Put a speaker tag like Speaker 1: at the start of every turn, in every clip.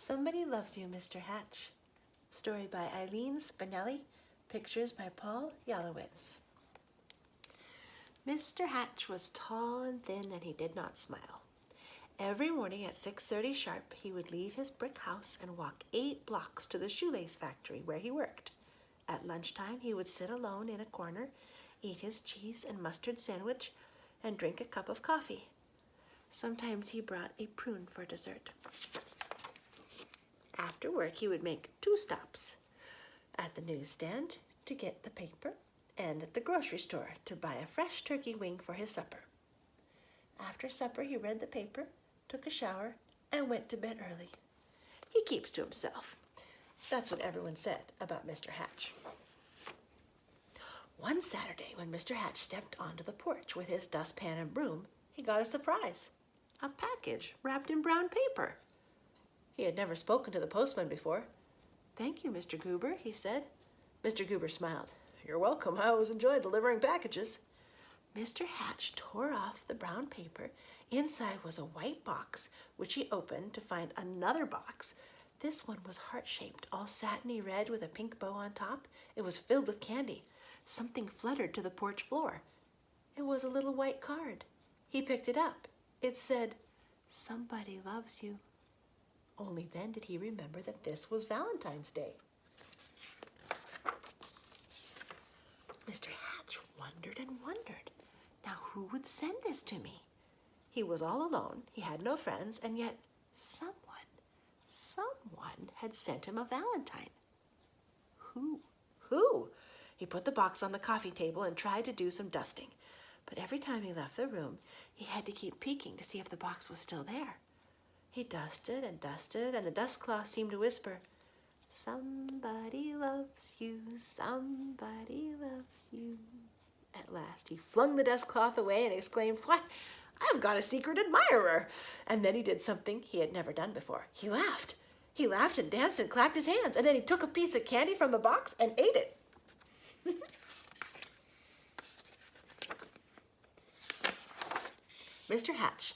Speaker 1: Somebody Loves You, Mr. Hatch. Story by Eileen Spinelli. Pictures by Paul Yalowitz. Mr. Hatch was tall and thin, and he did not smile. Every morning at 6:30 sharp, he would leave his brick house and walk 8 blocks to the shoelace factory where he worked. At lunchtime, he would sit alone in a corner, eat his cheese and mustard sandwich, and drink a cup of coffee. Sometimes he brought a prune for dessert. After work, he would make 2 stops: at the newsstand to get the paper, and at the grocery store to buy a fresh turkey wing for his supper. After supper, he read the paper, took a shower, and went to bed early. He keeps to himself. That's what everyone said about Mr. Hatch. One Saturday, when Mr. Hatch stepped onto the porch with his dustpan and broom, he got a surprise: a package wrapped in brown paper. He had never spoken to the postman before. "Thank you, Mr. Goober," he said. Mr. Goober smiled. "You're welcome. I always enjoy delivering packages." Mr. Hatch tore off the brown paper. Inside was a white box, which he opened to find another box. This one was heart-shaped, all satiny red with a pink bow on top. It was filled with candy. Something fluttered to the porch floor. It was a little white card. He picked it up. It said, "Somebody loves you." Only then did he remember that this was Valentine's Day. Mr. Hatch wondered and wondered. Now, who would send this to me? He was all alone, he had no friends, and yet someone had sent him a valentine. Who? He put the box on the coffee table and tried to do some dusting. But every time he left the room, he had to keep peeking to see if the box was still there. He dusted and dusted, and the dust cloth seemed to whisper, "Somebody loves you, somebody loves you." At last, he flung the dust cloth away and exclaimed, "Why, I've got a secret admirer!" And then he did something he had never done before. He laughed. He laughed and danced and clapped his hands, and then he took a piece of candy from the box and ate it. Mr. Hatch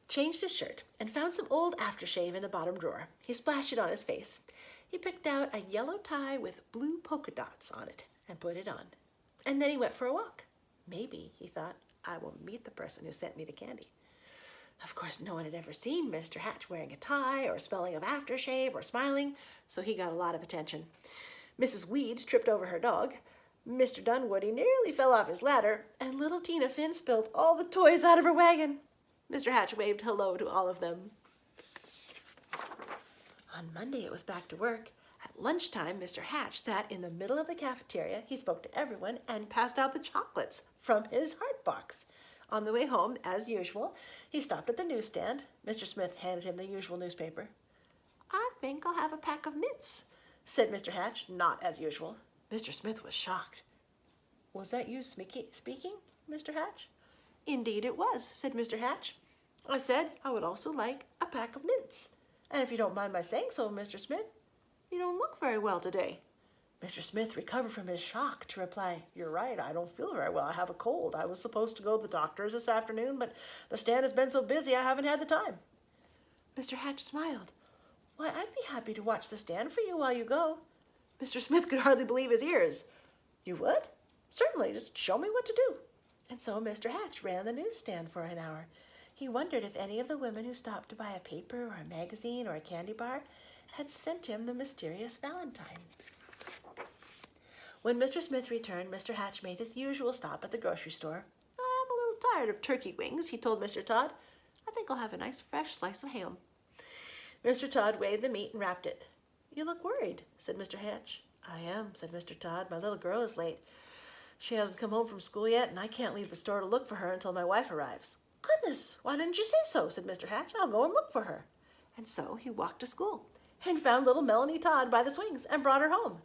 Speaker 1: changed his shirt and found some old aftershave in the bottom drawer. He splashed it on his face. He picked out a yellow tie with blue polka dots on it and put it on. And then he went for a walk. Maybe, he thought, I will meet the person who sent me the candy. Of course, no one had ever seen Mr. Hatch wearing a tie or smelling of aftershave or smiling, so he got a lot of attention. Mrs. Weed tripped over her dog. Mr. Dunwoody nearly fell off his ladder, and little Tina Finn spilled all the toys out of her wagon. Mr. Hatch waved hello to all of them. On Monday, it was back to work. At lunchtime, Mr. Hatch sat in the middle of the cafeteria. He spoke to everyone and passed out the chocolates from his heart box. On the way home, as usual, he stopped at the newsstand. Mr. Smith handed him the usual newspaper. "I think I'll have a pack of mints," said Mr. Hatch, not as usual. Mr. Smith was shocked. "Was that you speaking, Mr. Hatch?" "Indeed it was," said Mr. Hatch. "I said I would also like a pack of mints. And if you don't mind my saying so, Mr. Smith, you don't look very well today." Mr. Smith recovered from his shock to reply, "You're right, I don't feel very well. I have a cold. I was supposed to go to the doctor's this afternoon, but the stand has been so busy I haven't had the time." Mr. Hatch smiled. "Why, I'd be happy to watch the stand for you while you go." Mr. Smith could hardly believe his ears. "You would? Certainly, just show me what to do." And so Mr. Hatch ran the newsstand for an hour. He wondered if any of the women who stopped to buy a paper or a magazine or a candy bar had sent him the mysterious valentine. When Mr. Smith returned, Mr. Hatch made his usual stop at the grocery store. "I'm a little tired of turkey wings," he told Mr. Todd. "I think I'll have a nice fresh slice of ham." Mr. Todd weighed the meat and wrapped it. "You look worried," said Mr. Hatch. "I am," said Mr. Todd. "My little girl is late. She hasn't come home from school yet, and I can't leave the store to look for her until my wife arrives." "Goodness, why didn't you say so?" said Mr. Hatch. "I'll go and look for her." And so he walked to school and found little Melanie Todd by the swings and brought her home.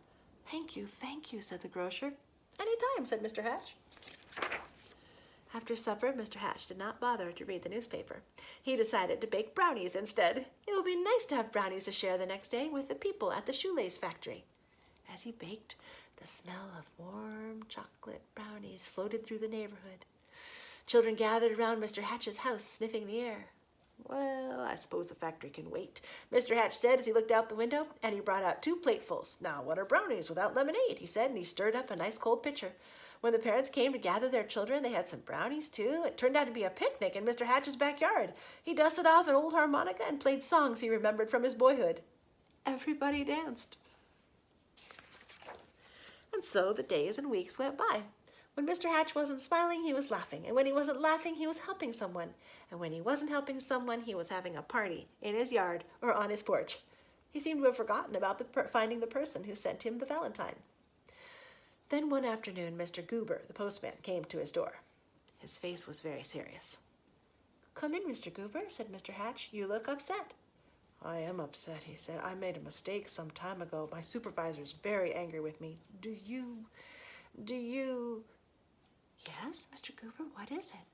Speaker 1: Thank you, said the grocer. "Any time," said Mr. Hatch. After supper, Mr. Hatch did not bother to read the newspaper. He decided to bake brownies instead. It would be nice to have brownies to share the next day with the people at the shoelace factory. As he baked, the smell of warm chocolate brownies floated through the neighborhood. Children gathered around Mr. Hatch's house, sniffing the air. Well, I suppose the factory can wait, Mr. Hatch said as he looked out the window, and he brought out 2 platefuls. Now, what are brownies without lemonade, he said, and he stirred up a nice cold pitcher. When the parents came to gather their children, they had some brownies, too. It turned out to be a picnic in Mr. Hatch's backyard. He dusted off an old harmonica and played songs he remembered from his boyhood. Everybody danced. And so the days and weeks went by. When Mr. Hatch wasn't smiling, he was laughing. And when he wasn't laughing, he was helping someone. And when he wasn't helping someone, he was having a party in his yard or on his porch. He seemed to have forgotten about finding the person who sent him the valentine. Then one afternoon, Mr. Goober, the postman, came to his door. His face was very serious. "Come in, Mr. Goober," said Mr. Hatch. "You look upset." "I am upset," he said. "I made a mistake some time ago. My supervisor's very angry with me. Do you... "Yes, Mr. Goober, what is it?"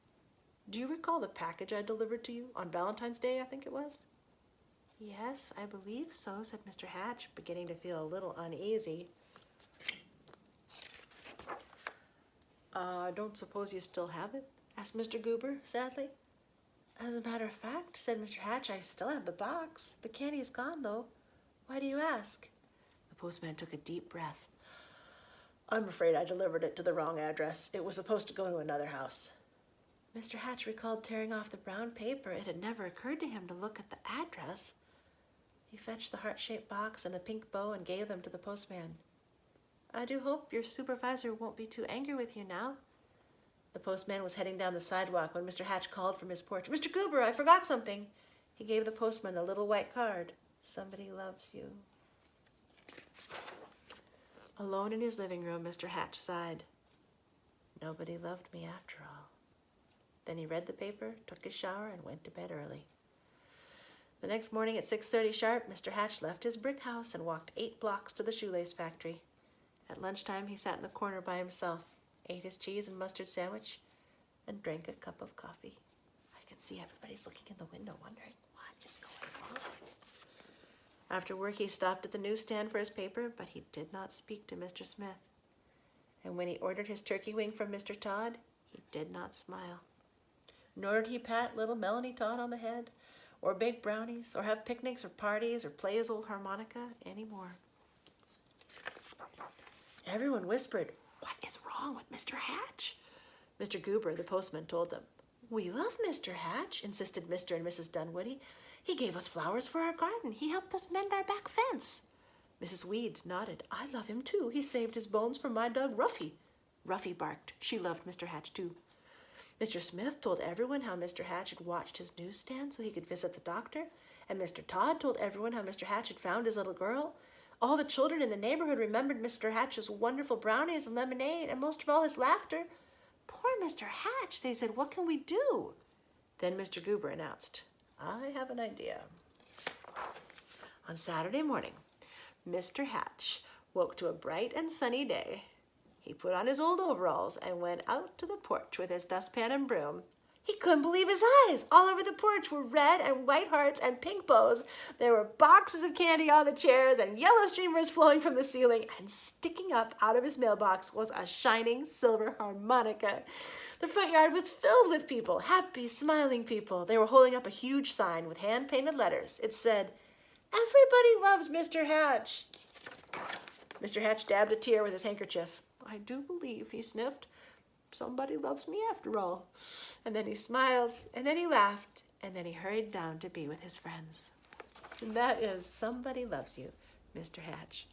Speaker 1: "Do you recall the package I delivered to you on Valentine's Day, I think it was?" "Yes, I believe so," said Mr. Hatch, beginning to feel a little uneasy. "I don't suppose you still have it?" asked Mr. Goober, sadly. "As a matter of fact," said Mr. Hatch, "I still have the box. The candy is gone, though. Why do you ask?" The postman took a deep breath. "I'm afraid I delivered it to the wrong address. It was supposed to go to another house." Mr. Hatch recalled tearing off the brown paper. It had never occurred to him to look at the address. He fetched the heart-shaped box and the pink bow and gave them to the postman. "I do hope your supervisor won't be too angry with you now." The postman was heading down the sidewalk when Mr. Hatch called from his porch. "Mr. Goober, I forgot something." He gave the postman a little white card. "Somebody loves you." Alone in his living room, Mr. Hatch sighed. Nobody loved me after all. Then he read the paper, took his shower, and went to bed early. The next morning at 6:30 sharp, Mr. Hatch left his brick house and walked 8 blocks to the shoelace factory. At lunchtime, he sat in the corner by himself, ate his cheese and mustard sandwich, and drank a cup of coffee. I can see everybody's looking in the window wondering what is going on. After work, he stopped at the newsstand for his paper, but he did not speak to Mr. Smith. And when he ordered his turkey wing from Mr. Todd, he did not smile. Nor did he pat little Melanie Todd on the head, or bake brownies, or have picnics or parties, or play his old harmonica anymore. Everyone whispered, "What is wrong with Mr. Hatch?" Mr. Goober, the postman, told them. "We love Mr. Hatch," insisted Mr. and Mrs. Dunwoody. "He gave us flowers for our garden. He helped us mend our back fence." Mrs. Weed nodded. "I love him too. He saved his bones from my dog Ruffy." Ruffy barked. She loved Mr. Hatch too. Mr. Smith told everyone how Mr. Hatch had watched his newsstand so he could visit the doctor, and Mr. Todd told everyone how Mr. Hatch had found his little girl. All the children in the neighborhood remembered Mr. Hatch's wonderful brownies and lemonade, and most of all his laughter. "Poor Mr. Hatch," they said. "What can we do?" Then Mr. Goober announced, "I have an idea." On Saturday morning, Mr. Hatch woke to a bright and sunny day. He put on his old overalls and went out to the porch with his dustpan and broom. He couldn't believe his eyes. All over the porch were red and white hearts and pink bows. There were boxes of candy on the chairs and yellow streamers flowing from the ceiling, and sticking up out of his mailbox was a shining silver harmonica. The front yard was filled with people, happy, smiling people. They were holding up a huge sign with hand-painted letters. It said, "Everybody loves Mr. Hatch." Mr. Hatch dabbed a tear with his handkerchief. "I do believe," he sniffed, "somebody loves me after all." And then he smiled, and then he laughed, and then he hurried down to be with his friends. And that is Somebody Loves You, Mr. Hatch.